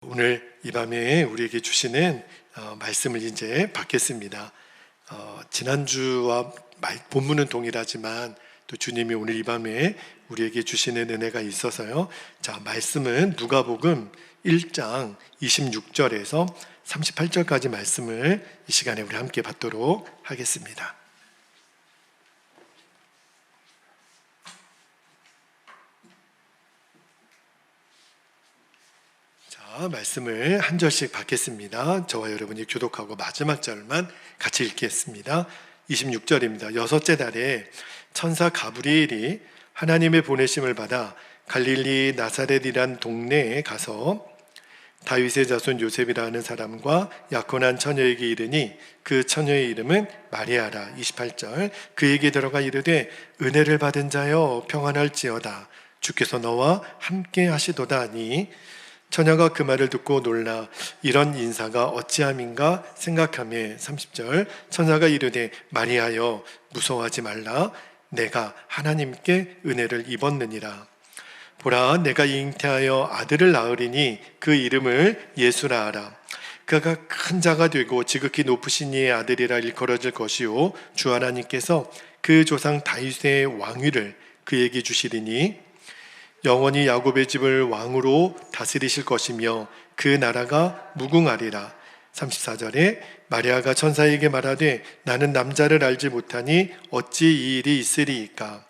오늘 이 밤에 우리에게 주시는 말씀을 이제 받겠습니다. 지난주와 본문은 동일하지만 또 주님이 오늘 이 밤에 우리에게 주시는 은혜가 있어서요. 자, 말씀은 누가복음 1장 26절에서 38절까지 말씀을 이 시간에 우리 함께 받도록 하겠습니다. 말씀을 한 절씩 받겠습니다. 저와 여러분이 교독하고 마지막 절만 같이 읽겠습니다. 26절입니다. 여섯째 달에 천사 가브리엘이 하나님의 보내심을 받아 갈릴리 나사렛이란 동네에 가서 다윗의 자손 요셉이라는 사람과 약혼한 처녀에게 이르니 그 처녀의 이름은 마리아라. 28절 그에게 들어가 이르되 은혜를 받은 자여 평안할지어다 주께서 너와 함께 하시도다 하니 처녀가 그 말을 듣고 놀라 이런 인사가 어찌함인가 생각하며 30절 천사가 이르되 마리아여 무서워하지 말라 내가 하나님께 은혜를 입었느니라. 보라 내가 잉태하여 아들을 낳으리니 그 이름을 예수라 하라. 그가 큰 자가 되고 지극히 높으신 이의 아들이라 일컬어질 것이요 주 하나님께서 그 조상 다윗의 왕위를 그에게 주시리니 영원히 야곱의 집을 왕으로 다스리실 것이며 그 나라가 무궁하리라. 34절에 마리아가 천사에게 말하되 나는 남자를 알지 못하니 어찌 이 일이 있으리이까.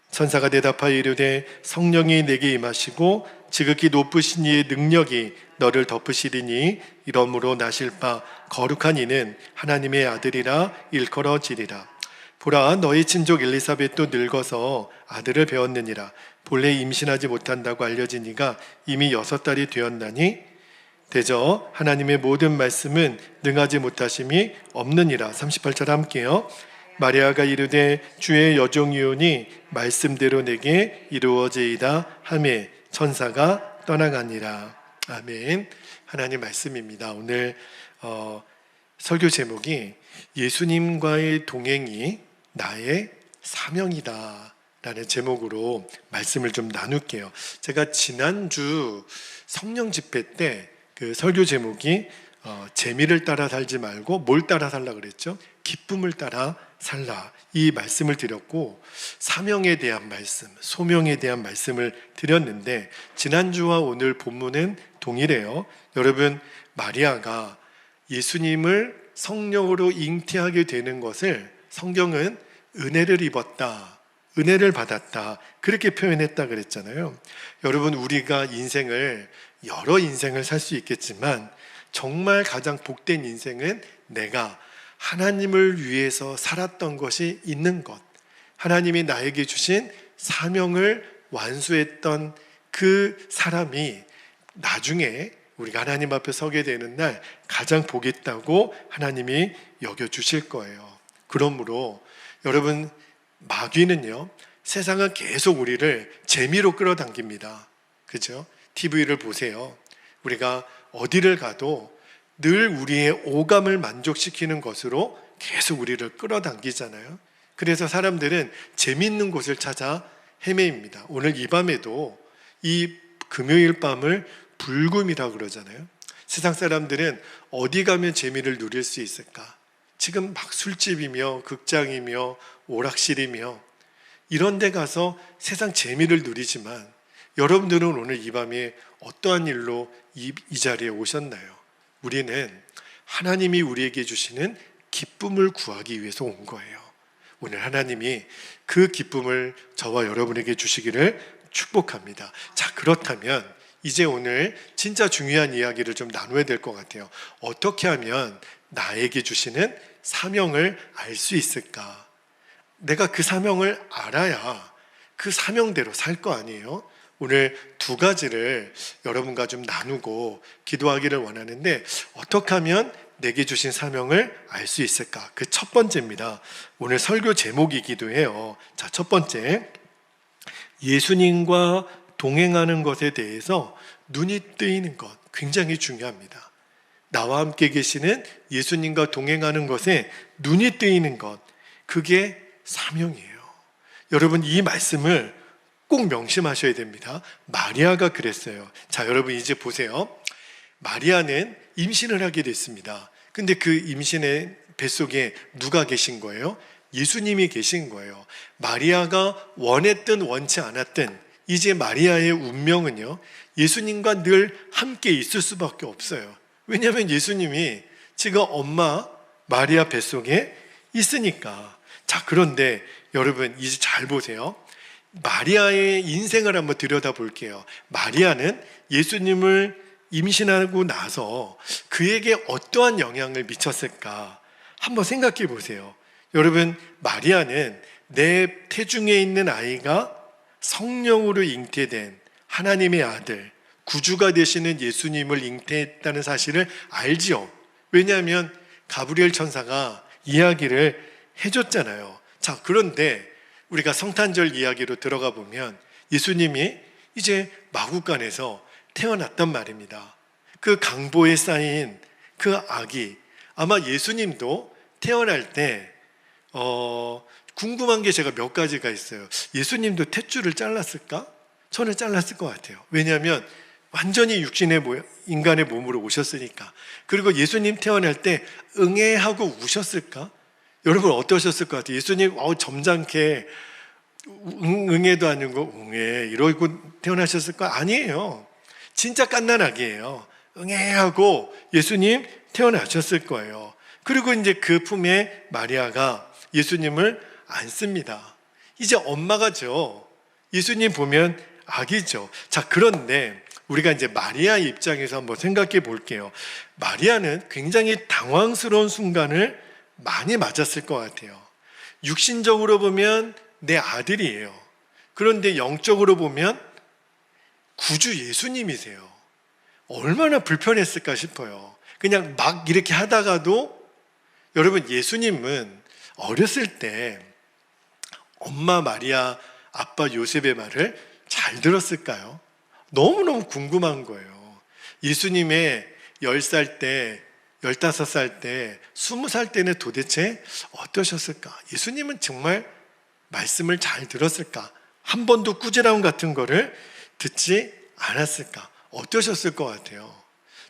천사가 대답하여 이르되 성령이 내게 임하시고 지극히 높으신 이의 능력이 너를 덮으시리니 이러므로 나실 바 거룩한 이는 하나님의 아들이라 일컬어지리라. 보라 너희 친족 엘리사벳도 늙어서 아들을 배웠느니라. 본래 임신하지 못한다고 알려진 이가 이미 6달이 되었나니 대저 하나님의 모든 말씀은 능하지 못하심이 없느니라. 38절 함께요. 마리아가 이르되 주의 여종이오니 말씀대로 내게 이루어지이다 하매 천사가 떠나가니라. 아멘. 하나님 말씀입니다. 오늘 설교 제목이 예수님과의 동행이 나의 사명이다 라는 제목으로 말씀을 좀 나눌게요. 제가 지난주 성령 집회 때 그 설교 제목이 재미를 따라 살지 말고 뭘 따라 살라 그랬죠? 기쁨을 따라 살라 이 말씀을 드렸고 사명에 대한 말씀, 소명에 대한 말씀을 드렸는데 지난주와 오늘 본문은 동일해요. 여러분 마리아가 예수님을 성령으로 잉태하게 되는 것을 성경은 은혜를 입었다, 은혜를 받았다 그렇게 표현했다 그랬잖아요. 여러분 우리가 여러 인생을 살 수 있겠지만 정말 가장 복된 인생은 내가 하나님을 위해서 살았던 것이 있는 것, 하나님이 나에게 주신 사명을 완수했던 그 사람이 나중에 우리가 하나님 앞에 서게 되는 날 가장 복 있다고 하나님이 여겨주실 거예요. 그러므로 여러분 마귀는요 세상은 계속 우리를 재미로 끌어당깁니다. 그죠? TV를 보세요. 우리가 어디를 가도 늘 우리의 오감을 만족시키는 것으로 계속 우리를 끌어당기잖아요. 그래서 사람들은 재미있는 곳을 찾아 헤매입니다. 오늘 이 밤에도 이 금요일 밤을 불금이라고 그러잖아요. 세상 사람들은 어디 가면 재미를 누릴 수 있을까? 지금 막 술집이며 극장이며 오락실이며 이런 데 가서 세상 재미를 누리지만 여러분들은 오늘 이 밤에 어떠한 일로 이 자리에 오셨나요? 우리는 하나님이 우리에게 주시는 기쁨을 구하기 위해서 온 거예요. 오늘 하나님이 그 기쁨을 저와 여러분에게 주시기를 축복합니다. 자, 그렇다면 이제 오늘 진짜 중요한 이야기를 좀 나눠야 될 것 같아요. 어떻게 하면 나에게 주시는 사명을 알 수 있을까? 내가 그 사명을 알아야 그 사명대로 살 거 아니에요? 오늘 두 가지를 여러분과 좀 나누고 기도하기를 원하는데 어떻게 하면 내게 주신 사명을 알 수 있을까? 그 첫 번째입니다. 오늘 설교 제목이기도 해요. 자, 첫 번째, 예수님과 동행하는 것에 대해서 눈이 뜨이는 것 굉장히 중요합니다. 나와 함께 계시는 예수님과 동행하는 것에 눈이 뜨이는 것, 그게 사명이에요. 여러분 이 말씀을 꼭 명심하셔야 됩니다. 마리아가 그랬어요. 자, 여러분 이제 보세요. 마리아는 임신을 하게 됐습니다. 근데 그 임신의 뱃속에 누가 계신 거예요? 예수님이 계신 거예요. 마리아가 원했든 원치 않았든 이제 마리아의 운명은요, 예수님과 늘 함께 있을 수밖에 없어요. 왜냐하면 예수님이 지금 엄마 마리아 뱃속에 있으니까. 자, 그런데 여러분 이제 잘 보세요. 마리아의 인생을 한번 들여다볼게요. 마리아는 예수님을 임신하고 나서 그에게 어떠한 영향을 미쳤을까? 한번 생각해 보세요. 여러분, 마리아는 내 태중에 있는 아이가 성령으로 잉태된 하나님의 아들, 구주가 되시는 예수님을 잉태했다는 사실을 알지요. 왜냐하면 가브리엘 천사가 이야기를 해줬잖아요. 자, 그런데 우리가 성탄절 이야기로 들어가 보면 예수님이 이제 마구간에서 태어났단 말입니다. 그 강보에 쌓인 그 아기, 아마 예수님도 태어날 때 궁금한 게 제가 몇 가지가 있어요. 예수님도 탯줄을 잘랐을까? 저는 잘랐을 것 같아요. 왜냐하면 완전히 육신의 인간의 몸으로 오셨으니까. 그리고 예수님 태어날 때 응애하고 우셨을까? 여러분 어떠셨을 것 같아요? 예수님 점잖게 응애도 아니고 응애 이러고 태어나셨을 거 아니에요. 진짜 갓난아기예요. 응애하고 예수님 태어나셨을 거예요. 그리고 이제 그 품에 마리아가 예수님을 안습니다. 이제 엄마가죠. 예수님 보면 아기죠. 자, 그런데 우리가 이제 마리아 입장에서 한번 생각해 볼게요. 마리아는 굉장히 당황스러운 순간을 많이 맞았을 것 같아요. 육신적으로 보면 내 아들이에요. 그런데 영적으로 보면 구주 예수님이세요. 얼마나 불편했을까 싶어요. 그냥 막 이렇게 하다가도 여러분, 예수님은 어렸을 때 엄마 마리아, 아빠 요셉의 말을 잘 들었을까요? 너무너무 궁금한 거예요. 예수님의 10살 때, 15살 때, 20살 때는 도대체 어떠셨을까? 예수님은 정말 말씀을 잘 들었을까? 한 번도 꾸지람 같은 거를 듣지 않았을까? 어떠셨을 것 같아요?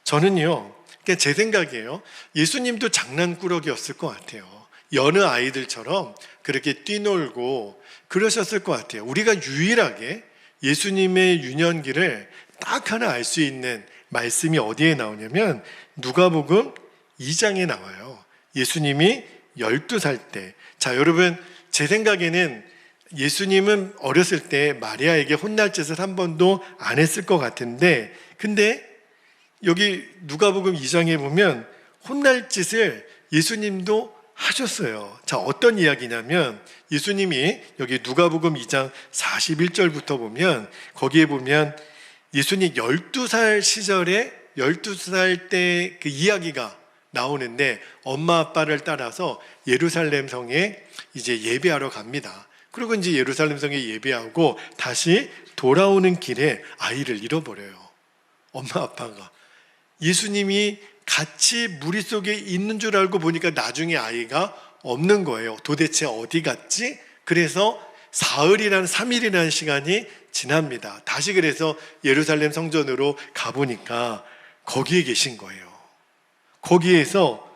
저는요, 제 생각이에요. 예수님도 장난꾸러기였을 것 같아요. 여느 아이들처럼 그렇게 뛰놀고 그러셨을 것 같아요. 우리가 유일하게 예수님의 유년기를 딱 하나 알 수 있는 말씀이 어디에 나오냐면 누가복음 2장에 나와요. 예수님이 12살 때. 자, 여러분, 제 생각에는 예수님은 어렸을 때 마리아에게 혼날 짓을 한 번도 안 했을 것 같은데, 근데 여기 누가복음 2장에 보면 혼날 짓을 예수님도 하셨어요. 자, 어떤 이야기냐면 예수님이 여기 누가복음 2장 41절부터 보면 거기에 보면 예수님 12살 시절에 12살 때 그 이야기가 나오는데 엄마 아빠를 따라서 예루살렘 성에 이제 예배하러 갑니다. 그리고 이제 예루살렘 성에 예배하고 다시 돌아오는 길에 아이를 잃어버려요. 엄마 아빠가. 예수님이 같이 무리 속에 있는 줄 알고 보니까 나중에 아이가 없는 거예요. 도대체 어디 갔지? 그래서 사흘이라는 3일이라는 시간이 지납니다. 다시 그래서 예루살렘 성전으로 가보니까 거기에 계신 거예요. 거기에서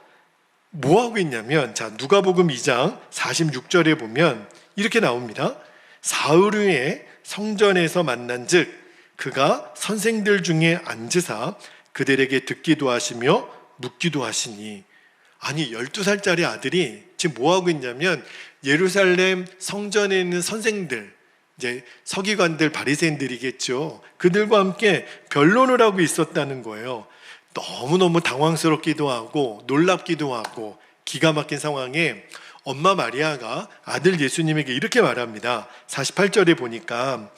뭐 하고 있냐면, 자, 누가복음 2장 46절에 보면 이렇게 나옵니다. 사흘 후에 성전에서 만난즉 그가 선생들 중에 앉으사 그들에게 듣기도 하시며 묻기도 하시니. 아니, 12살짜리 아들이 지금 뭐 하고 있냐면 예루살렘 성전에 있는 선생들, 이제 서기관들, 바리새인들이겠죠. 그들과 함께 변론을 하고 있었다는 거예요. 너무너무 당황스럽기도 하고 놀랍기도 하고 기가 막힌 상황에 엄마 마리아가 아들 예수님에게 이렇게 말합니다. 48절에 보니까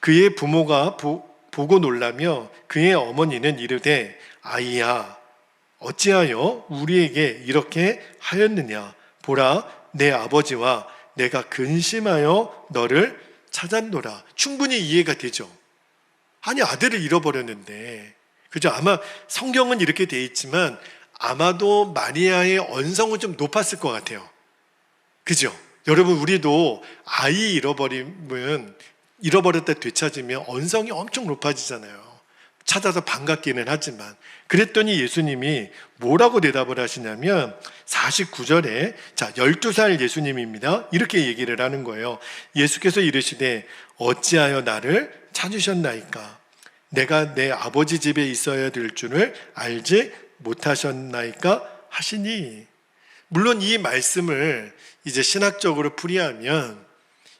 그의 부모가 보고 놀라며 그의 어머니는 이르되 아이야 어찌하여 우리에게 이렇게 하였느냐. 보라, 내 아버지와 내가 근심하여 너를 찾았노라. 충분히 이해가 되죠. 아니, 아들을 잃어버렸는데, 그죠? 아마 성경은 이렇게 돼 있지만 아마도 마리아의 언성은 좀 높았을 것 같아요. 그죠? 여러분, 우리도 아이 잃어버렸다 되찾으면 언성이 엄청 높아지잖아요. 찾아서 반갑기는 하지만, 그랬더니 예수님이 뭐라고 대답을 하시냐면 49절에, 자, 12살 예수님입니다. 이렇게 얘기를 하는 거예요. 예수께서 이르시되 어찌하여 나를 찾으셨나이까? 내가 내 아버지 집에 있어야 될 줄을 알지 못하셨나이까? 하시니. 물론 이 말씀을 이제 신학적으로 풀이하면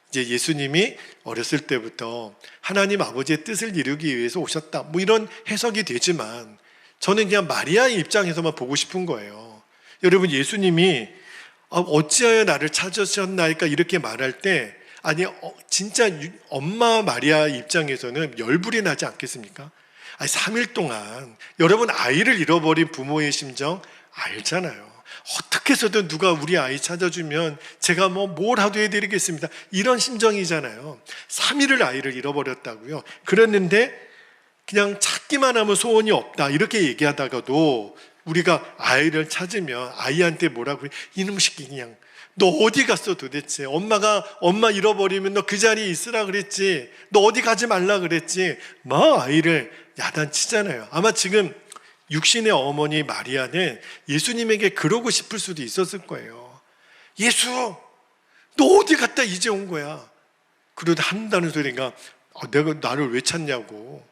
이제 예수님이 어렸을 때부터 하나님 아버지의 뜻을 이루기 위해서 오셨다, 뭐 이런 해석이 되지만, 저는 그냥 마리아의 입장에서만 보고 싶은 거예요. 여러분, 예수님이 어찌하여 나를 찾으셨나이까 이렇게 말할 때, 아니 진짜 엄마 마리아 입장에서는 열불이 나지 않겠습니까? 아니 3일 동안 여러분, 아이를 잃어버린 부모의 심정 알잖아요. 어떻게 해서든 누가 우리 아이 찾아주면 제가 뭘 하도 해드리겠습니다, 이런 심정이잖아요. 3일을 아이를 잃어버렸다고요. 그랬는데 그냥 찾기만 하면 소원이 없다 이렇게 얘기하다가도, 우리가 아이를 찾으면 아이한테 뭐라고 해요? 이놈 새끼, 그냥 너 어디 갔어 도대체? 엄마 잃어버리면 너 그 자리에 있으라 그랬지, 너 어디 가지 말라 그랬지, 아이를 야단치잖아요. 아마 지금 육신의 어머니 마리아는 예수님에게 그러고 싶을 수도 있었을 거예요. 예수, 너 어디 갔다 이제 온 거야? 그러다 한다는 소리가, 내가 나를 왜 찾냐고.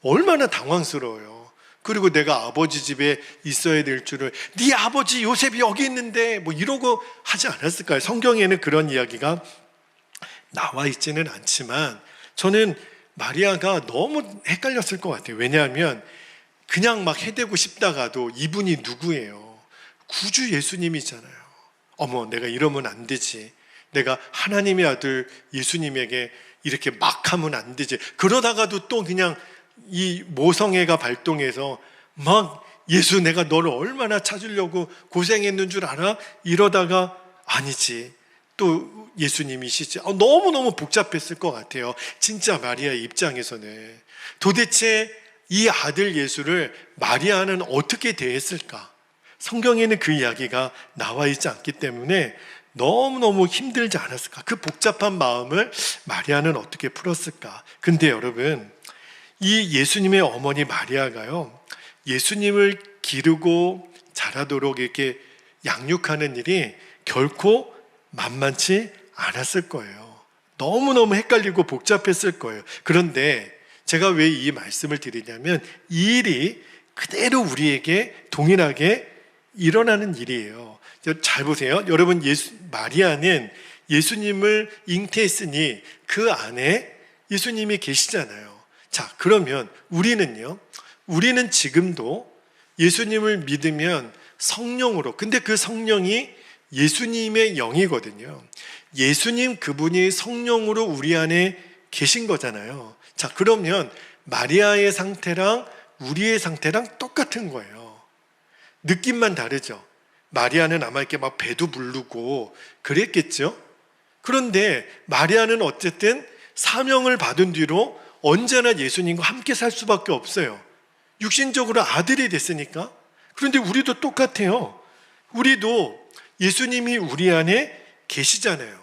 얼마나 당황스러워요. 그리고 내가 아버지 집에 있어야 될 줄을, 네 아버지 요셉이 여기 있는데 이러고 하지 않았을까요? 성경에는 그런 이야기가 나와 있지는 않지만 저는 마리아가 너무 헷갈렸을 것 같아요. 왜냐하면 그냥 막 해대고 싶다가도 이분이 누구예요? 구주 예수님이잖아요. 어머, 내가 이러면 안 되지, 내가 하나님의 아들 예수님에게 이렇게 막 하면 안 되지. 그러다가도 또 그냥 이 모성애가 발동해서 막, 예수, 내가 너를 얼마나 찾으려고 고생했는 줄 알아? 이러다가 아니지, 또 예수님이시지. 너무너무 복잡했을 것 같아요. 진짜 마리아의 입장에서는. 도대체 이 아들 예수를 마리아는 어떻게 대했을까? 성경에는 그 이야기가 나와 있지 않기 때문에 너무너무 힘들지 않았을까? 그 복잡한 마음을 마리아는 어떻게 풀었을까? 근데 여러분, 이 예수님의 어머니 마리아가요, 예수님을 기르고 자라도록 이렇게 양육하는 일이 결코 만만치 않았을 거예요. 너무너무 헷갈리고 복잡했을 거예요. 그런데 제가 왜 이 말씀을 드리냐면, 이 일이 그대로 우리에게 동일하게 일어나는 일이에요. 잘 보세요. 여러분, 마리아는 예수님을 잉태했으니 그 안에 예수님이 계시잖아요. 자, 그러면 우리는요, 우리는 지금도 예수님을 믿으면 성령으로, 근데 그 성령이 예수님의 영이거든요. 예수님 그분이 성령으로 우리 안에 계신 거잖아요. 자, 그러면 마리아의 상태랑 우리의 상태랑 똑같은 거예요. 느낌만 다르죠. 마리아는 아마 이렇게 막 배도 부르고 그랬겠죠. 그런데 마리아는 어쨌든 사명을 받은 뒤로 언제나 예수님과 함께 살 수밖에 없어요. 육신적으로 아들이 됐으니까. 그런데 우리도 똑같아요. 우리도 예수님이 우리 안에 계시잖아요.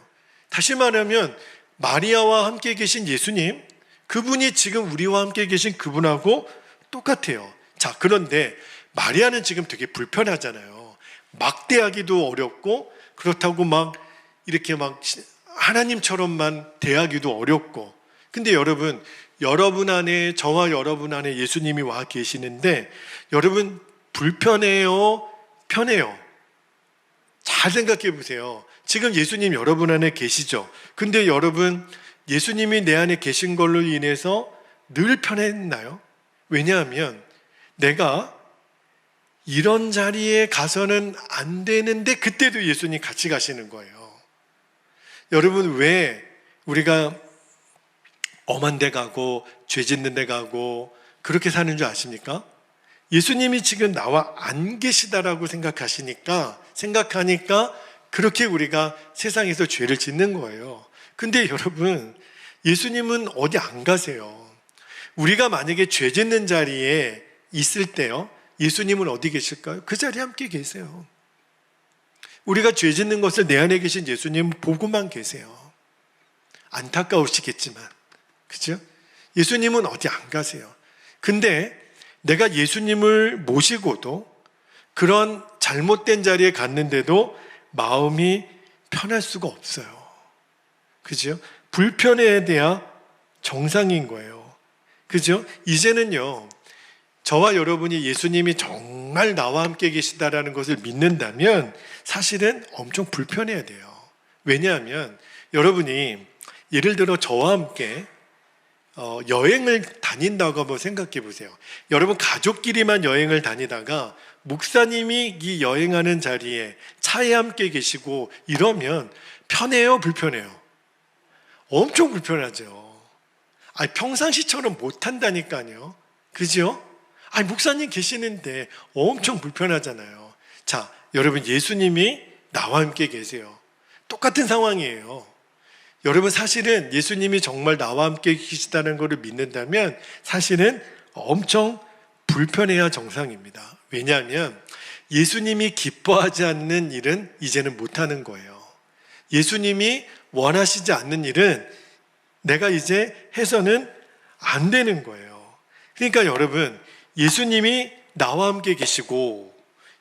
다시 말하면 마리아와 함께 계신 예수님, 그분이 지금 우리와 함께 계신 그분하고 똑같아요. 자, 그런데 마리아는 지금 되게 불편하잖아요. 막대하기도 어렵고, 그렇다고 막 이렇게 막 하나님처럼만 대하기도 어렵고. 근데 여러분 안에, 저와 여러분 안에 예수님이 와 계시는데, 여러분 불편해요? 편해요? 잘 생각해 보세요. 지금 예수님 여러분 안에 계시죠? 근데 여러분, 예수님이 내 안에 계신 걸로 인해서 늘 편했나요? 왜냐하면 내가 이런 자리에 가서는 안 되는데 그때도 예수님 같이 가시는 거예요. 여러분, 왜 우리가 엄한 데 가고 죄 짓는 데 가고 그렇게 사는 줄 아십니까? 예수님이 지금 나와 안 계시다라고 생각하니까 그렇게 우리가 세상에서 죄를 짓는 거예요. 근데 여러분, 예수님은 어디 안 가세요. 우리가 만약에 죄 짓는 자리에 있을 때요, 예수님은 어디 계실까요? 그 자리에 함께 계세요. 우리가 죄 짓는 것을 내 안에 계신 예수님 보고만 계세요. 안타까우시겠지만, 그죠? 예수님은 어디 안 가세요. 근데 내가 예수님을 모시고도 그런 잘못된 자리에 갔는데도 마음이 편할 수가 없어요. 그죠? 불편해야 돼야 정상인 거예요. 그죠? 이제는요, 저와 여러분이 예수님이 정말 나와 함께 계시다라는 것을 믿는다면 사실은 엄청 불편해야 돼요. 왜냐하면 여러분이 예를 들어 저와 함께 여행을 다닌다고 한번 생각해 보세요. 여러분 가족끼리만 여행을 다니다가 목사님이 이 여행하는 자리에 차에 함께 계시고 이러면 편해요, 불편해요? 엄청 불편하죠. 평상시처럼 못한다니까요. 그죠? 목사님 계시는데 엄청 불편하잖아요. 자, 여러분 예수님이 나와 함께 계세요. 똑같은 상황이에요. 여러분 사실은 예수님이 정말 나와 함께 계시다는 것을 믿는다면 사실은 엄청 불편해야 정상입니다. 왜냐하면 예수님이 기뻐하지 않는 일은 이제는 못하는 거예요. 예수님이 원하시지 않는 일은 내가 이제 해서는 안 되는 거예요. 그러니까 여러분, 예수님이 나와 함께 계시고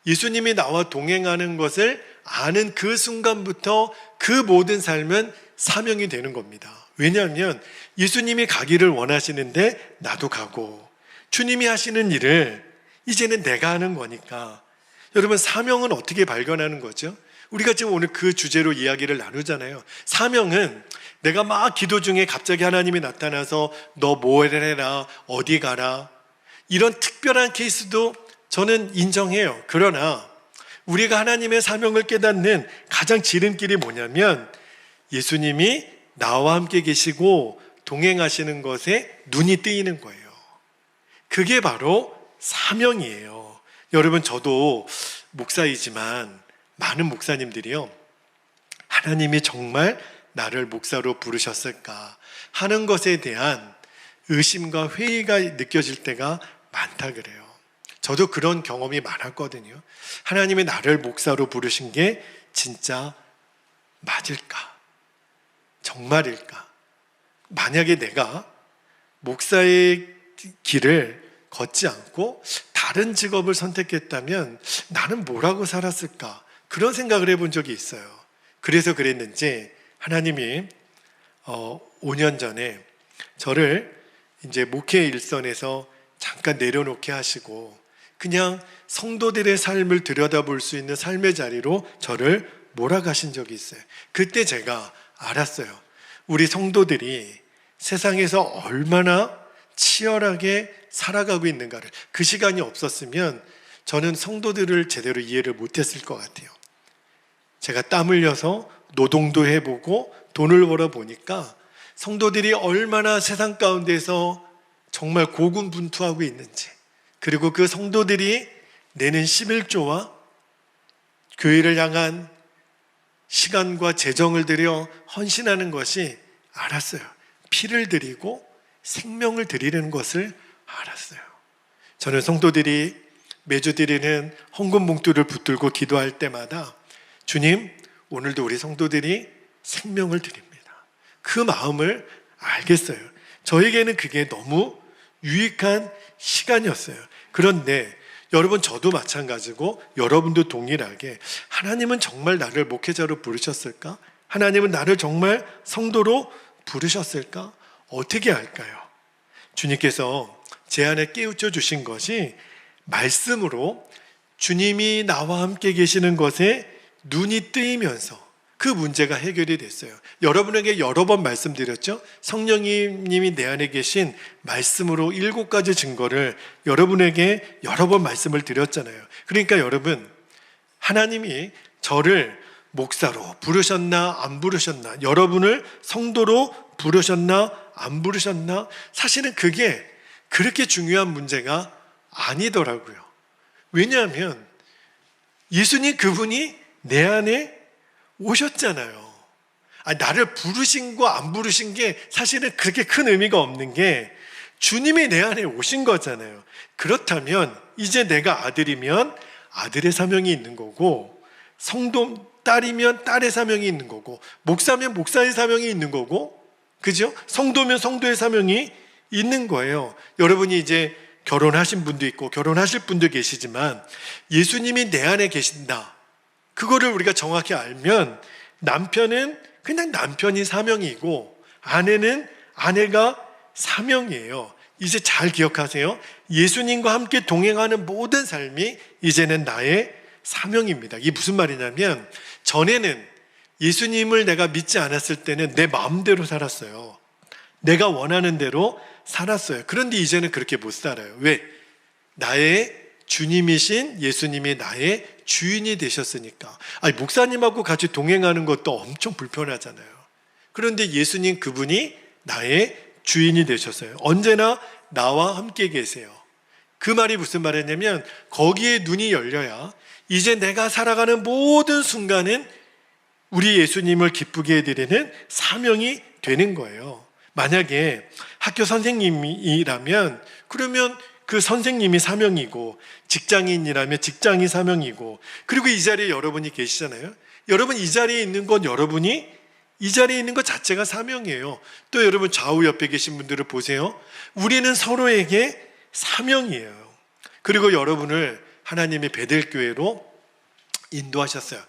예수님이 나와 동행하는 것을 아는 그 순간부터 그 모든 삶은 사명이 되는 겁니다. 왜냐하면 예수님이 가기를 원하시는데 나도 가고, 주님이 하시는 일을 이제는 내가 하는 거니까. 여러분, 사명은 어떻게 발견하는 거죠? 우리가 지금 오늘 그 주제로 이야기를 나누잖아요. 사명은 내가 막 기도 중에 갑자기 하나님이 나타나서 너 뭐를 해라, 어디 가라, 이런 특별한 케이스도 저는 인정해요. 그러나 우리가 하나님의 사명을 깨닫는 가장 지름길이 뭐냐면 예수님이 나와 함께 계시고 동행하시는 것에 눈이 뜨이는 거예요. 그게 바로 사명이에요. 여러분, 저도 목사이지만 많은 목사님들이요, 하나님이 정말 나를 목사로 부르셨을까 하는 것에 대한 의심과 회의가 느껴질 때가 많다 그래요. 저도 그런 경험이 많았거든요. 하나님이 나를 목사로 부르신 게 진짜 맞을까? 정말일까? 만약에 내가 목사의 길을 걷지 않고 다른 직업을 선택했다면 나는 뭐라고 살았을까? 그런 생각을 해본 적이 있어요. 그래서 그랬는지 하나님이 5년 전에 저를 이제 목회 일선에서 잠깐 내려놓게 하시고 그냥 성도들의 삶을 들여다볼 수 있는 삶의 자리로 저를 몰아가신 적이 있어요. 그때 제가 알았어요. 우리 성도들이 세상에서 얼마나 치열하게 살아가고 있는가를. 그 시간이 없었으면 저는 성도들을 제대로 이해를 못했을 것 같아요. 제가 땀 흘려서 노동도 해보고 돈을 벌어보니까 성도들이 얼마나 세상 가운데서 정말 고군분투하고 있는지, 그리고 그 성도들이 내는 11조와 교회를 향한 시간과 재정을 들여 헌신하는 것이 알았어요. 피를 드리고 생명을 드리는 것을 알았어요. 저는 성도들이 매주 드리는 헌금 봉투를 붙들고 기도할 때마다 주님, 오늘도 우리 성도들이 생명을 드립니다. 그 마음을 알겠어요. 저에게는 그게 너무 유익한 시간이었어요. 그런데 여러분, 저도 마찬가지고 여러분도 동일하게 하나님은 정말 나를 목회자로 부르셨을까? 하나님은 나를 정말 성도로 부르셨을까? 어떻게 알까요? 주님께서 제 안에 깨우쳐 주신 것이 말씀으로 주님이 나와 함께 계시는 것에 눈이 뜨이면서 그 문제가 해결이 됐어요. 여러분에게 여러 번 말씀드렸죠? 성령님이 내 안에 계신 말씀으로 7가지 증거를 여러분에게 여러 번 말씀을 드렸잖아요. 그러니까 여러분, 하나님이 저를 목사로 부르셨나 안 부르셨나, 여러분을 성도로 부르셨나 안 부르셨나, 사실은 그게 그렇게 중요한 문제가 아니더라고요. 왜냐하면 예수님 그분이 내 안에 오셨잖아요. 나를 부르신 거 안 부르신 게 사실은 그렇게 큰 의미가 없는 게 주님이 내 안에 오신 거잖아요. 그렇다면 이제 내가 아들이면 아들의 사명이 있는 거고, 성도 딸이면 딸의 사명이 있는 거고, 목사면 목사의 사명이 있는 거고, 그죠? 성도면 성도의 사명이 있는 거예요. 여러분이 이제 결혼하신 분도 있고 결혼하실 분도 계시지만 예수님이 내 안에 계신다. 그거를 우리가 정확히 알면 남편은 그냥 남편이 사명이고 아내는 아내가 사명이에요. 이제 잘 기억하세요. 예수님과 함께 동행하는 모든 삶이 이제는 나의 사명입니다. 이게 무슨 말이냐면 전에는 예수님을 내가 믿지 않았을 때는 내 마음대로 살았어요. 내가 원하는 대로 살았어요. 그런데 이제는 그렇게 못 살아요. 왜? 나의 주님이신 예수님이 나의 주인이 되셨으니까. 아니, 목사님하고 같이 동행하는 것도 엄청 불편하잖아요. 그런데 예수님 그분이 나의 주인이 되셨어요. 언제나 나와 함께 계세요. 그 말이 무슨 말이냐면 거기에 눈이 열려야 이제 내가 살아가는 모든 순간은 우리 예수님을 기쁘게 해드리는 사명이 되는 거예요. 만약에 학교 선생님이라면 그러면 그 선생님이 사명이고 직장인이라면 직장이 사명이고 그리고 이 자리에 여러분이 계시잖아요. 여러분 이 자리에 있는 건 여러분이 이 자리에 있는 것 자체가 사명이에요. 또 여러분 좌우 옆에 계신 분들을 보세요. 우리는 서로에게 사명이에요. 그리고 여러분을 하나님의 베델교회로 인도하셨어요.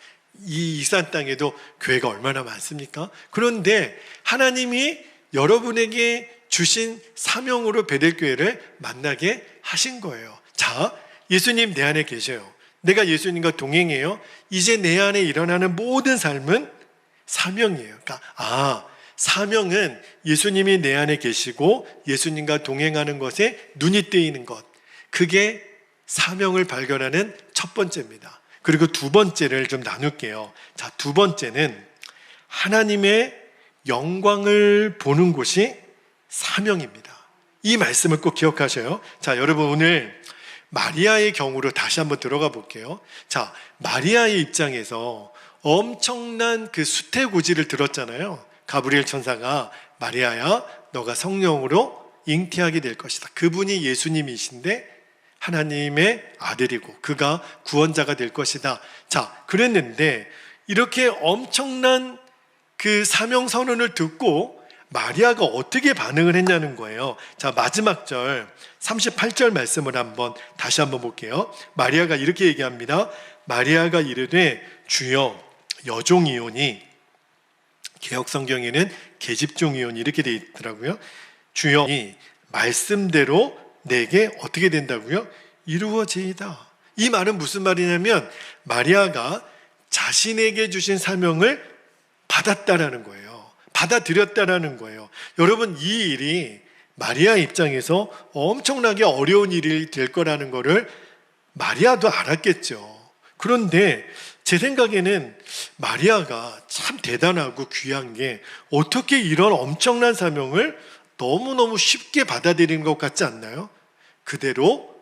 이 이산 땅에도 교회가 얼마나 많습니까? 그런데 하나님이 여러분에게 주신 사명으로 베델교회를 만나게 하신 거예요. 자, 예수님 내 안에 계셔요. 내가 예수님과 동행해요. 이제 내 안에 일어나는 모든 삶은 사명이에요. 그러니까 사명은 예수님이 내 안에 계시고 예수님과 동행하는 것에 눈이 떼이는 것. 그게 사명을 발견하는 첫 번째입니다. 그리고 두 번째를 좀 나눌게요. 자, 두 번째는 하나님의 영광을 보는 곳이 사명입니다. 이 말씀을 꼭 기억하셔요. 자, 여러분 오늘 마리아의 경우로 다시 한번 들어가 볼게요. 자, 마리아의 입장에서 엄청난 그 수태고지를 들었잖아요. 가브리엘 천사가 마리아야, 너가 성령으로 잉태하게 될 것이다. 그분이 예수님이신데 하나님의 아들이고 그가 구원자가 될 것이다. 자, 그랬는데 이렇게 엄청난 그 사명 선언을 듣고 마리아가 어떻게 반응을 했냐는 거예요. 자, 마지막 절 38절 말씀을 다시 한번 볼게요. 마리아가 이렇게 얘기합니다. 마리아가 이르되 주여 여종이오니, 개역성경에는 계집종이오니 이렇게 되어 있더라고요. 주여 말씀대로 내게 어떻게 된다고요? 이루어지이다. 이 말은 무슨 말이냐면 마리아가 자신에게 주신 사명을 받았다라는 거예요. 받아들였다라는 거예요. 여러분, 이 일이 마리아 입장에서 엄청나게 어려운 일이 될 거라는 거를 마리아도 알았겠죠. 그런데 제 생각에는 마리아가 참 대단하고 귀한 게 어떻게 이런 엄청난 사명을 너무너무 쉽게 받아들이는 것 같지 않나요? 그대로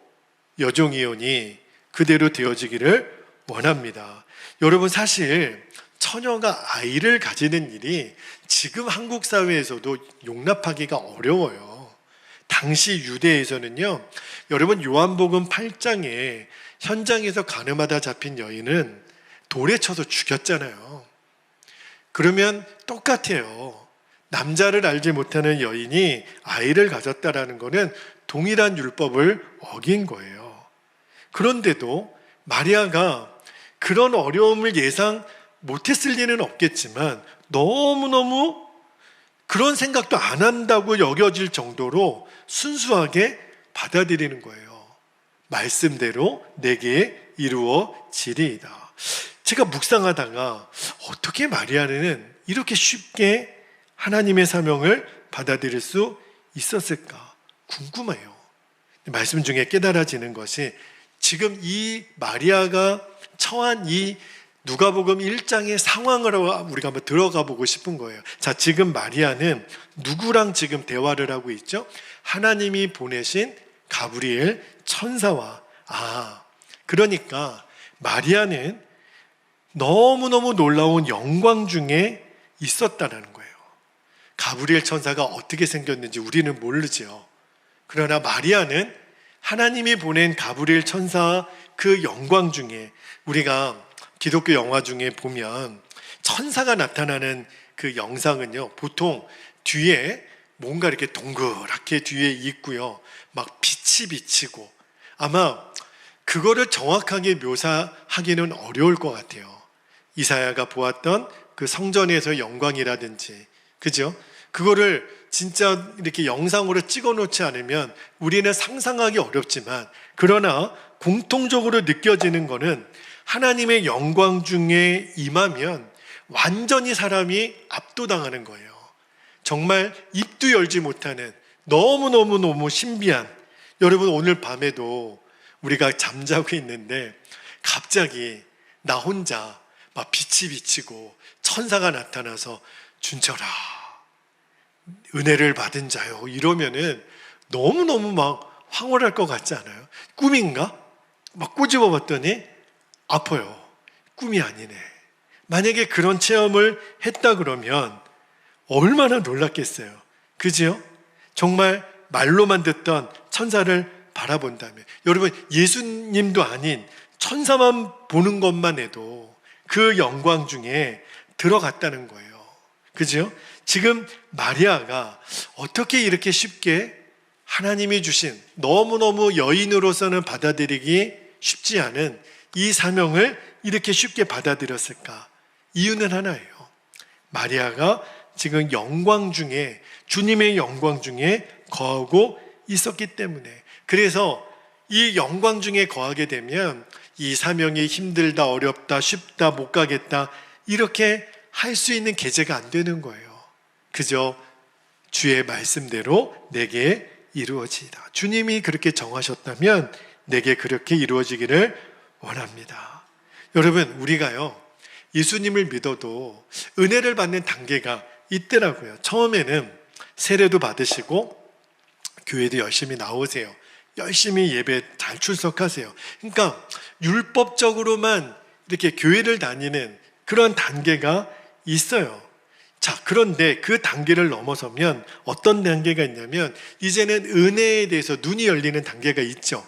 여종이오니 그대로 되어지기를 원합니다. 여러분, 사실 처녀가 아이를 가지는 일이 지금 한국 사회에서도 용납하기가 어려워요. 당시 유대에서는요, 여러분 요한복음 8장에 현장에서 가늠하다 잡힌 여인은 돌에 쳐서 죽였잖아요. 그러면 똑같아요. 남자를 알지 못하는 여인이 아이를 가졌다라는 것은 동일한 율법을 어긴 거예요. 그런데도 마리아가 그런 어려움을 예상 못했을 리는 없겠지만 너무너무 그런 생각도 안 한다고 여겨질 정도로 순수하게 받아들이는 거예요. 말씀대로 내게 이루어지리이다. 제가 묵상하다가 어떻게 마리아는 이렇게 쉽게 하나님의 사명을 받아들일 수 있었을까 궁금해요. 말씀 중에 깨달아지는 것이 지금 이 마리아가 처한 이 누가복음 1장의 상황을 우리가 한번 들어가 보고 싶은 거예요. 자, 지금 마리아는 누구랑 지금 대화를 하고 있죠? 하나님이 보내신 가브리엘 천사와. 그러니까 마리아는 너무너무 놀라운 영광 중에 있었다는 거예요. 가브리엘 천사가 어떻게 생겼는지 우리는 모르죠. 그러나 마리아는 하나님이 보낸 가브리엘 천사 그 영광 중에, 우리가 기독교 영화 중에 보면 천사가 나타나는 그 영상은요, 보통 뒤에 뭔가 이렇게 동그랗게 뒤에 있고요, 막 빛이 비치고, 아마 그거를 정확하게 묘사하기는 어려울 것 같아요. 이사야가 보았던 그 성전에서의 영광이라든지, 그죠? 그거를 진짜 이렇게 영상으로 찍어 놓지 않으면 우리는 상상하기 어렵지만, 그러나 공통적으로 느껴지는 거는 하나님의 영광 중에 임하면 완전히 사람이 압도당하는 거예요. 정말 입도 열지 못하는 너무너무 신비한, 여러분 오늘 밤에도 우리가 잠자고 있는데 갑자기 나 혼자 막 빛이 비치고 천사가 나타나서 준철아 은혜를 받은 자요 이러면은 너무너무 막 황홀할 것 같지 않아요? 꿈인가? 막 꼬집어 봤더니 아파요. 꿈이 아니네. 만약에 그런 체험을 했다 그러면 얼마나 놀랐겠어요. 그죠? 정말 말로만 듣던 천사를 바라본다면, 여러분 예수님도 아닌 천사만 보는 것만 해도 그 영광 중에 들어갔다는 거예요. 그죠? 지금 마리아가 어떻게 이렇게 쉽게 하나님이 주신 너무너무 여인으로서는 받아들이기 쉽지 않은 이 사명을 이렇게 쉽게 받아들였을까? 이유는 하나예요. 마리아가 지금 영광 중에, 주님의 영광 중에 거하고 있었기 때문에. 그래서 이 영광 중에 거하게 되면 이 사명이 힘들다, 어렵다, 쉽다, 못 가겠다 이렇게 할 수 있는 계제가 안 되는 거예요. 그저 주의 말씀대로 내게 이루어지다. 주님이 그렇게 정하셨다면 내게 그렇게 이루어지기를 원합니다. 여러분, 우리가요 예수님을 믿어도 은혜를 받는 단계가 있더라고요. 처음에는 세례도 받으시고 교회도 열심히 나오세요. 열심히 예배 잘 출석하세요. 그러니까 율법적으로만 이렇게 교회를 다니는 그런 단계가 있어요. 자, 그런데 그 단계를 넘어서면 어떤 단계가 있냐면 이제는 은혜에 대해서 눈이 열리는 단계가 있죠.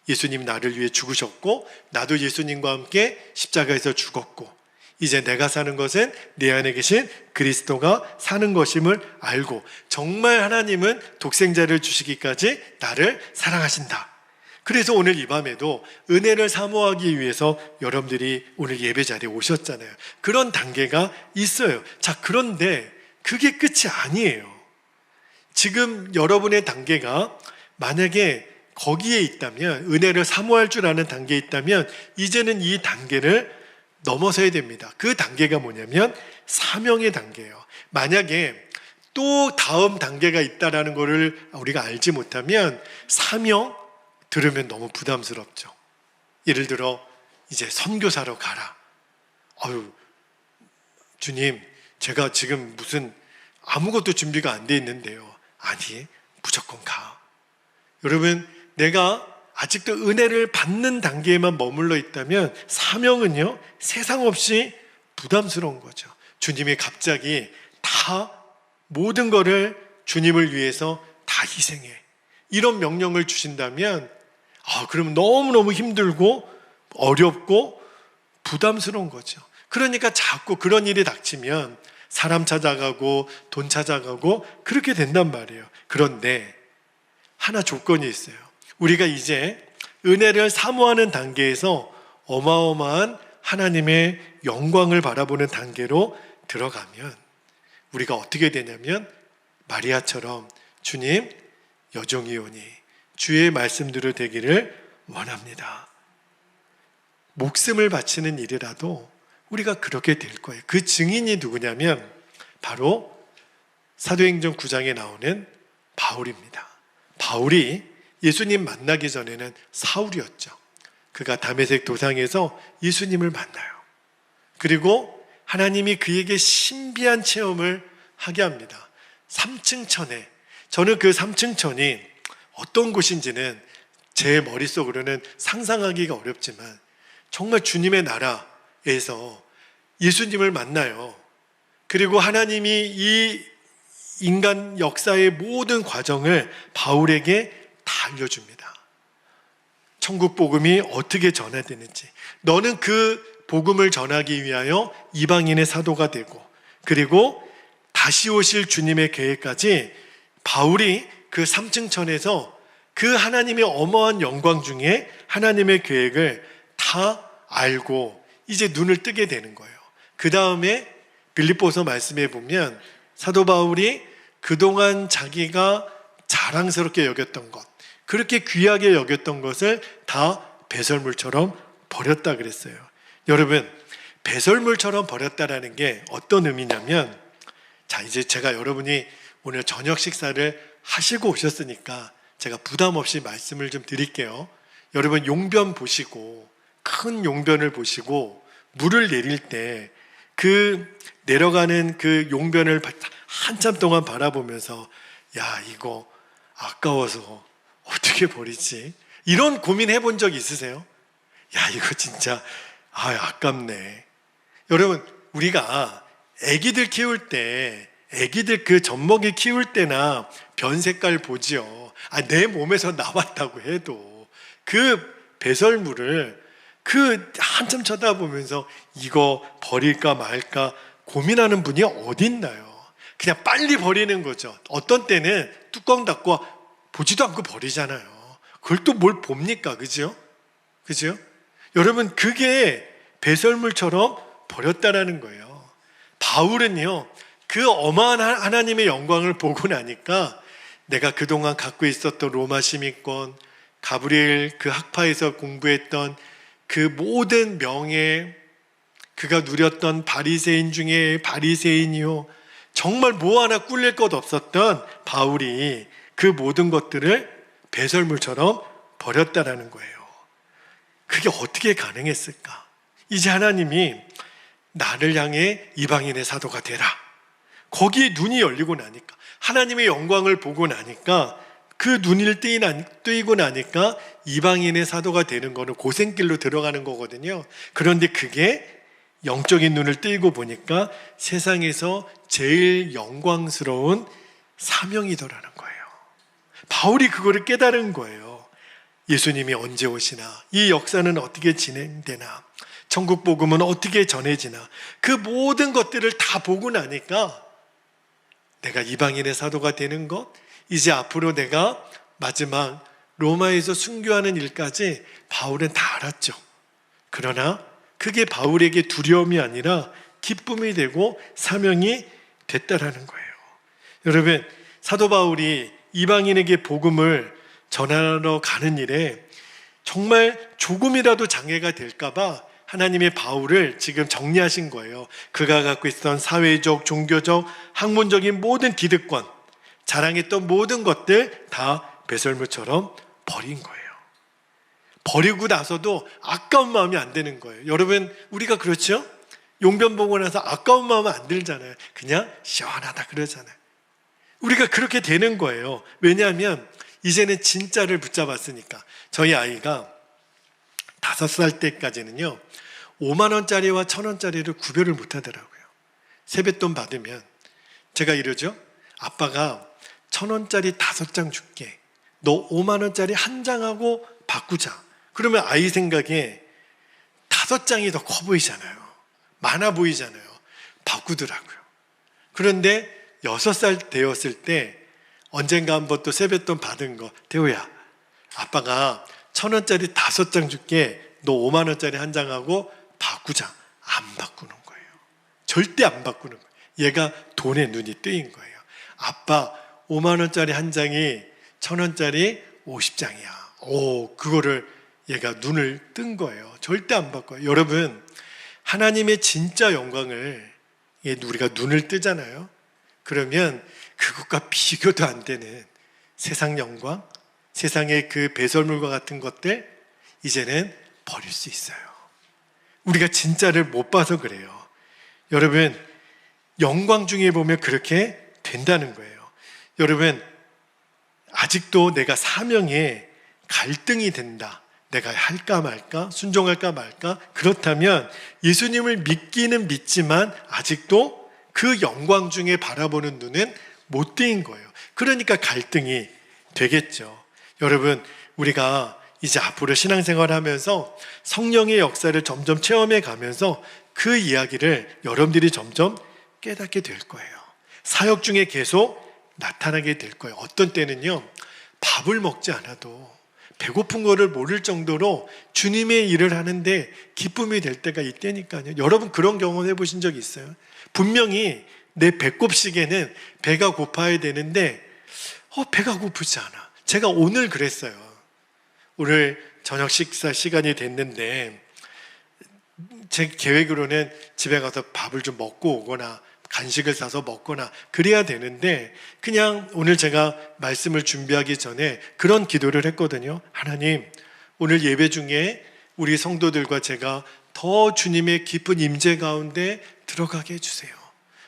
예수님 나를 위해 죽으셨고 나도 예수님과 함께 십자가에서 죽었고 이제 내가 사는 것은 내 안에 계신 그리스도가 사는 것임을 알고 정말 하나님은 독생자를 주시기까지 나를 사랑하신다. 그래서 오늘 이 밤에도 은혜를 사모하기 위해서 여러분들이 오늘 예배 자리에 오셨잖아요. 그런 단계가 있어요. 자, 그런데 그게 끝이 아니에요. 지금 여러분의 단계가 만약에 거기에 있다면, 은혜를 사모할 줄 아는 단계에 있다면 이제는 이 단계를 넘어서야 됩니다. 그 단계가 뭐냐면 사명의 단계예요. 만약에 또 다음 단계가 있다라는 것을 우리가 알지 못하면 사명 들으면 너무 부담스럽죠. 예를 들어 이제 선교사로 가라. 아유, 주님, 제가 지금 무슨 아무것도 준비가 안 돼 있는데요. 아니, 무조건 가. 여러분, 내가 아직도 은혜를 받는 단계에만 머물러 있다면 사명은요, 세상 없이 부담스러운 거죠. 주님이 갑자기 다 모든 거를 주님을 위해서 다 희생해. 이런 명령을 주신다면 그러면 너무너무 힘들고 어렵고 부담스러운 거죠. 그러니까 자꾸 그런 일이 닥치면 사람 찾아가고 돈 찾아가고 그렇게 된단 말이에요. 그런데 하나 조건이 있어요. 우리가 이제 은혜를 사모하는 단계에서 어마어마한 하나님의 영광을 바라보는 단계로 들어가면 우리가 어떻게 되냐면 마리아처럼 주님, 여종이오니 주의 말씀대로 되기를 원합니다. 목숨을 바치는 일이라도 우리가 그렇게 될 거예요. 그 증인이 누구냐면 바로 사도행전 9장에 나오는 바울입니다. 바울이 예수님 만나기 전에는 사울이었죠. 그가 다메섹 도상에서 예수님을 만나요. 그리고 하나님이 그에게 신비한 체험을 하게 합니다. 3층 천에, 저는 그 3층 천이 어떤 곳인지는 제 머릿속으로는 상상하기가 어렵지만 정말 주님의 나라에서 예수님을 만나요. 그리고 하나님이 이 인간 역사의 모든 과정을 바울에게 다 알려줍니다. 천국 복음이 어떻게 전해되는지, 너는 그 복음을 전하기 위하여 이방인의 사도가 되고, 그리고 다시 오실 주님의 계획까지 바울이 그 3층천에서 그 하나님의 어마어마한 영광 중에 하나님의 계획을 다 알고 이제 눈을 뜨게 되는 거예요. 그 다음에 빌립보서 말씀에 보면 사도 바울이 그동안 자기가 자랑스럽게 여겼던 것, 그렇게 귀하게 여겼던 것을 다 배설물처럼 버렸다 그랬어요. 여러분, 배설물처럼 버렸다라는 게 어떤 의미냐면, 자, 이제 제가 여러분이 오늘 저녁 식사를 하시고 오셨으니까 제가 부담 없이 말씀을 좀 드릴게요. 여러분, 용변 보시고, 큰 용변을 보시고 물을 내릴 때 그 내려가는 그 용변을 한참 동안 바라보면서, 야, 이거 아까워서 어떻게 버리지? 이런 고민 해본 적 있으세요? 야, 이거 진짜 아깝네. 여러분, 우리가 애기들 키울 때, 애기들 그 젖먹이 키울 때나 변 색깔 보지요. 내 몸에서 나왔다고 해도 그 배설물을 한참 쳐다보면서 이거 버릴까 말까 고민하는 분이 어딨나요? 그냥 빨리 버리는 거죠. 어떤 때는 뚜껑 닫고 보지도 않고 버리잖아요. 그걸 또 뭘 봅니까? 그죠? 여러분, 그게 배설물처럼 버렸다라는 거예요. 바울은요, 그 어마한 하나님의 영광을 보고 나니까 내가 그동안 갖고 있었던 로마 시민권, 가브리엘 그 학파에서 공부했던 그 모든 명예, 그가 누렸던 바리새인 중에 바리새인이요, 정말 뭐 하나 꿀릴 것 없었던 바울이 그 모든 것들을 배설물처럼 버렸다라는 거예요. 그게 어떻게 가능했을까? 이제 하나님이 나를 향해 이방인의 사도가 되라, 거기에 눈이 열리고 나니까, 하나님의 영광을 보고 나니까, 그 눈을 뜨이고 나니까 이방인의 사도가 되는 거는 고생길로 들어가는 거거든요. 그런데 그게 영적인 눈을 뜨이고 보니까 세상에서 제일 영광스러운 사명이더라는 거예요. 바울이 그거를 깨달은 거예요. 예수님이 언제 오시나, 이 역사는 어떻게 진행되나, 천국 복음은 어떻게 전해지나, 그 모든 것들을 다 보고 나니까 내가 이방인의 사도가 되는 것, 이제 앞으로 내가 마지막 로마에서 순교하는 일까지 바울은 다 알았죠. 그러나 그게 바울에게 두려움이 아니라 기쁨이 되고 사명이 됐다라는 거예요. 여러분, 사도 바울이 이방인에게 복음을 전하러 가는 일에 정말 조금이라도 장애가 될까봐 하나님의 바울을 지금 정리하신 거예요. 그가 갖고 있었던 사회적, 종교적, 학문적인 모든 기득권, 자랑했던 모든 것들 다 배설물처럼 버린 거예요. 버리고 나서도 아까운 마음이 안 드는 거예요. 여러분, 우리가 그렇죠? 용변 보고 나서 아까운 마음은 안 들잖아요. 그냥 시원하다 그러잖아요. 우리가 그렇게 되는 거예요. 왜냐하면 이제는 진짜를 붙잡았으니까. 저희 아이가 5살 때까지는요, 5만 원짜리와 1,000원짜리를 구별을 못 하더라고요. 세뱃돈 받으면 제가 이러죠. 아빠가 1,000원짜리 5장 줄게. 너 5만 원짜리 한 장하고 바꾸자. 그러면 아이 생각에 5장이 더 커 보이잖아요. 많아 보이잖아요. 바꾸더라고요. 그런데 6살 되었을 때 언젠가 한번 또 세뱃돈 받은 거, 태호야, 아빠가 1,000원짜리 5장 줄게. 너 5만 원짜리 한 장하고 바꾸자. 안 바꾸는 거예요. 절대 안 바꾸는 거예요. 얘가 돈에 눈이 뜨인 거예요. 아빠 5만 원짜리 한 장이 1,000원짜리 50장이야. 그거를 얘가 눈을 뜬 거예요. 절대 안 바꿔요. 여러분, 하나님의 진짜 영광을 우리가 눈을 뜨잖아요. 그러면 그것과 비교도 안 되는 세상 영광, 세상의 그 배설물과 같은 것들 이제는 버릴 수 있어요. 우리가 진짜를 못 봐서 그래요. 여러분, 영광 중에 보면 그렇게 된다는 거예요. 여러분, 아직도 내가 사명에 갈등이 된다. 내가 할까 말까? 순종할까 말까? 그렇다면 예수님을 믿기는 믿지만 아직도 그 영광 중에 바라보는 눈은 못 뜨인 거예요. 그러니까 갈등이 되겠죠. 여러분, 우리가 이제 앞으로 신앙생활 하면서 성령의 역사를 점점 체험해 가면서 그 이야기를 여러분들이 점점 깨닫게 될 거예요. 사역 중에 계속 나타나게 될 거예요. 어떤 때는요, 밥을 먹지 않아도 배고픈 거를 모를 정도로 주님의 일을 하는데 기쁨이 될 때가 있다니까요. 여러분 그런 경험 해보신 적 있어요? 분명히 내 배꼽 시계는 배가 고파야 되는데 배가 고프지 않아. 제가 오늘 그랬어요. 오늘 저녁 식사 시간이 됐는데 제 계획으로는 집에 가서 밥을 좀 먹고 오거나 간식을 사서 먹거나 그래야 되는데 그냥 오늘 제가 말씀을 준비하기 전에 그런 기도를 했거든요. 하나님, 오늘 예배 중에 우리 성도들과 제가 더 주님의 깊은 임재 가운데 들어가게 해주세요.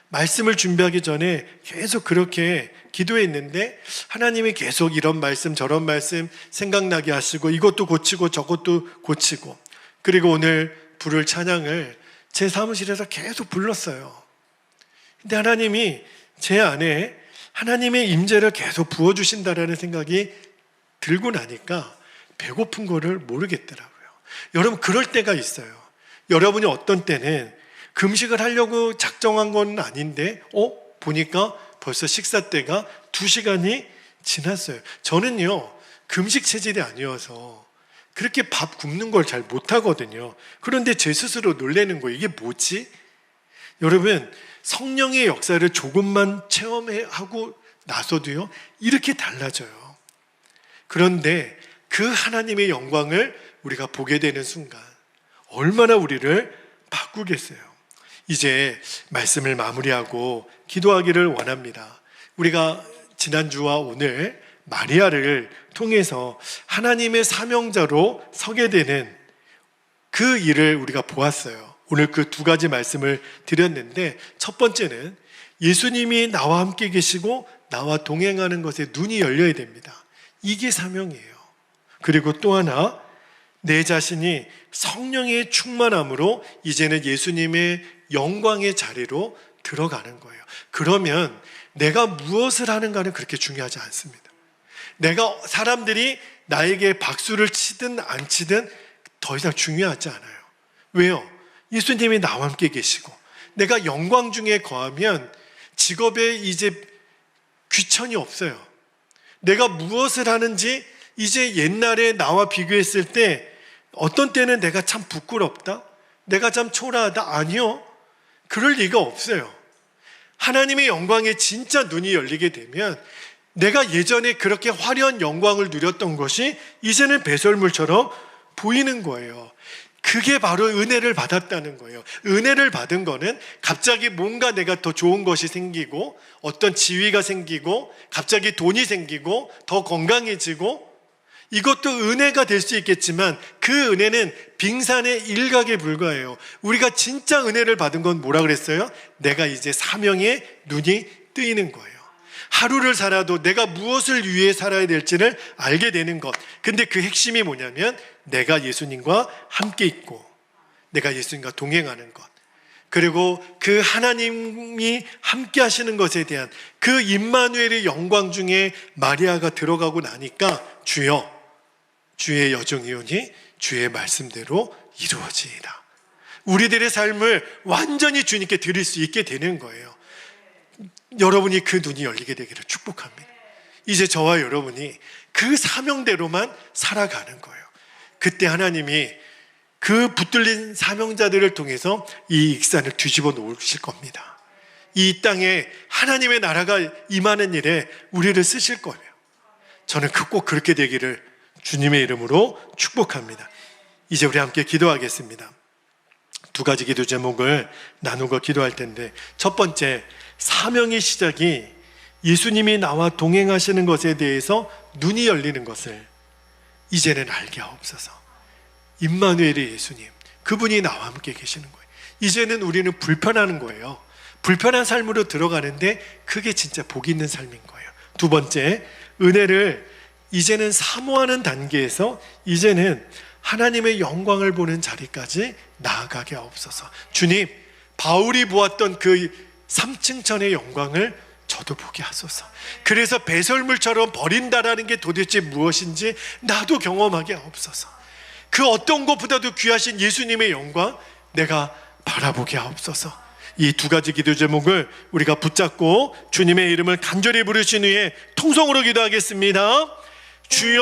말씀을 준비하기 전에 계속 그렇게 기도했는데 하나님이 계속 이런 말씀 저런 말씀 생각나게 하시고 이것도 고치고 저것도 고치고, 그리고 오늘 부를 찬양을 제 사무실에서 계속 불렀어요. 근데 하나님이 제 안에 하나님의 임재를 계속 부어주신다라는 생각이 들고 나니까 배고픈 거를 모르겠더라고요. 여러분 그럴 때가 있어요. 여러분이 어떤 때는 금식을 하려고 작정한 건 아닌데 보니까 벌써 식사 때가 2시간이 지났어요. 저는요 금식 체질이 아니어서 그렇게 밥 굶는 걸 잘 못하거든요. 그런데 제 스스로 놀라는 거예요. 이게 뭐지? 여러분 성령의 역사를 조금만 체험하고 나서도요 이렇게 달라져요. 그런데 그 하나님의 영광을 우리가 보게 되는 순간 얼마나 우리를 바꾸겠어요. 이제 말씀을 마무리하고 기도하기를 원합니다. 우리가 지난주와 오늘 마리아를 통해서 하나님의 사명자로 서게 되는 그 일을 우리가 보았어요. 오늘 그 2가지 말씀을 드렸는데, 첫 번째는 예수님이 나와 함께 계시고 나와 동행하는 것에 눈이 열려야 됩니다. 이게 사명이에요. 그리고 또 하나, 내 자신이 성령의 충만함으로 이제는 예수님의 영광의 자리로 들어가는 거예요. 그러면 내가 무엇을 하는가는 그렇게 중요하지 않습니다. 내가 사람들이 나에게 박수를 치든 안 치든 더 이상 중요하지 않아요. 왜요? 예수님이 나와 함께 계시고 내가 영광 중에 거하면 직업에 이제 귀천이 없어요. 내가 무엇을 하는지 이제 옛날에 나와 비교했을 때 어떤 때는 내가 참 부끄럽다, 내가 참 초라하다, 아니요, 그럴 리가 없어요. 하나님의 영광에 진짜 눈이 열리게 되면 내가 예전에 그렇게 화려한 영광을 누렸던 것이 이제는 배설물처럼 보이는 거예요. 그게 바로 은혜를 받았다는 거예요. 은혜를 받은 거는 갑자기 뭔가 내가 더 좋은 것이 생기고 어떤 지위가 생기고 갑자기 돈이 생기고 더 건강해지고, 이것도 은혜가 될 수 있겠지만 그 은혜는 빙산의 일각에 불과해요. 우리가 진짜 은혜를 받은 건 뭐라 그랬어요? 내가 이제 사명에 눈이 뜨이는 거예요. 하루를 살아도 내가 무엇을 위해 살아야 될지를 알게 되는 것. 근데 그 핵심이 뭐냐면 내가 예수님과 함께 있고 내가 예수님과 동행하는 것, 그리고 그 하나님이 함께 하시는 것에 대한 그 임마누엘의 영광 중에 마리아가 들어가고 나니까 주여, 주의 여정이오니 주의 말씀대로 이루어지이다. 우리들의 삶을 완전히 주님께 드릴 수 있게 되는 거예요. 여러분이 그 눈이 열리게 되기를 축복합니다. 이제 저와 여러분이 그 사명대로만 살아가는 거예요. 그때 하나님이 그 붙들린 사명자들을 통해서 이 익산을 뒤집어 놓으실 겁니다. 이 땅에 하나님의 나라가 임하는 일에 우리를 쓰실 거예요. 저는 꼭 그렇게 되기를 주님의 이름으로 축복합니다. 이제 우리 함께 기도하겠습니다. 2가지 기도 제목을 나누고 기도할 텐데, 첫 번째, 사명의 시작이 예수님이 나와 동행하시는 것에 대해서 눈이 열리는 것을 이제는 알게 하옵소서. 임마누엘의 예수님, 그분이 나와 함께 계시는 거예요. 이제는 우리는 불편하는 거예요. 불편한 삶으로 들어가는데 그게 진짜 복 있는 삶인 거예요. 2번째, 은혜를 이제는 사모하는 단계에서 이제는 하나님의 영광을 보는 자리까지 나아가게 하옵소서. 주님, 바울이 보았던 그 3층 천의 영광을 저도 보게 하소서. 그래서 배설물처럼 버린다라는 게 도대체 무엇인지 나도 경험하게 하옵소서. 그 어떤 것보다도 귀하신 예수님의 영광 내가 바라보게 하옵소서. 이 2가지 기도 제목을 우리가 붙잡고 주님의 이름을 간절히 부르신 후에 통성으로 기도하겠습니다. 주여